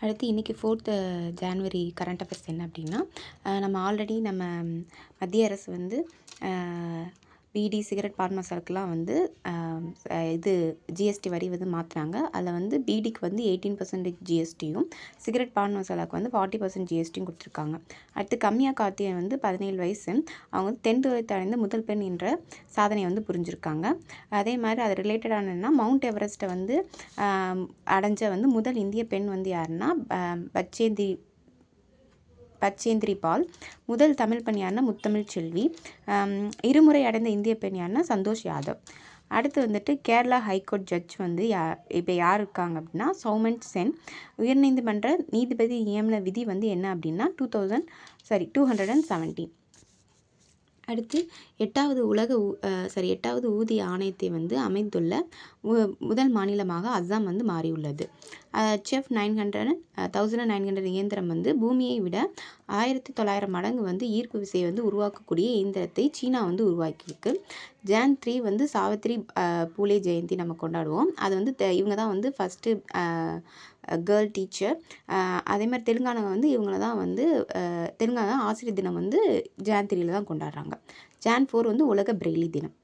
அடுத்து இன்றைக்கி 4th January current affairs என்ன அப்படின்னா, நம்ம ஆல்ரெடி மத்திய அரசு வந்து பீடி, சிகரெட், பான் மசாலாக்கெலாம் வந்து இது ஜிஎஸ்டி வரி வந்து மாற்றினாங்க. அதில் வந்து பீடிக்கு வந்து 18% ஜிஎஸ்டியும், சிகரெட், பான் மசாலாவுக்கு வந்து 40% ஜிஎஸ்டியும் கொடுத்துருக்காங்க. அடுத்து கம்மியா கார்த்திகேயன் வந்து 17 வயசு. அவங்க வந்து 10th வயது அடைந்த முதல் பெண் என்ற சாதனையை வந்து புரிஞ்சுருக்காங்க. அதே மாதிரி அது ரிலேட்டடானா மவுண்ட் எவரெஸ்ட்டை வந்து அடைஞ்ச வந்து முதல் இந்திய பெண் வந்து யாருன்னா பச்சேந்திரி பால். முதல் தமிழ் பெண் யாருன்னா முத்தமிழ் செல்வி. இருமுறை அடைந்த இந்திய பெண் யாருன்னா சந்தோஷ் யாதவ். அடுத்து வந்துட்டு கேரளா ஹைகோர்ட் ஜட்ஜ் வந்து இப்போ யார் இருக்காங்க அப்படின்னா சௌமன் சென். உயர்நீதிமன்ற நீதிபதி நியமன விதி வந்து என்ன அப்படின்னா 217. அடுத்து 8வது ஊதிய ஆணையத்தை வந்து அமைந்துள்ள முதல் மாநிலமாக அஸ்ஸாம் வந்து மாறியுள்ளது. செஃப் 1900 இயந்திரம் வந்து பூமியை விட 1900 மடங்கு வந்து ஈர்ப்பு விசையை வந்து உருவாக்கக்கூடிய இயந்திரத்தை சீனா வந்து உருவாக்கியிருக்கு. ஜான் 3 வந்து சாவித்ரி பூலே ஜெயந்தி நம்ம கொண்டாடுவோம். அது வந்து இவங்க தான் வந்து ஃபஸ்ட்டு கேர்ள் டீச்சர். அதே மாதிரி தெலுங்கானா வந்து இவங்கள தான் வந்து தெலுங்கானா ஆசிரியர் தினம் வந்து ஜான் 3 தான் கொண்டாடுறாங்க. ஜான் 4 வந்து உலக பிரெய்லி தினம்.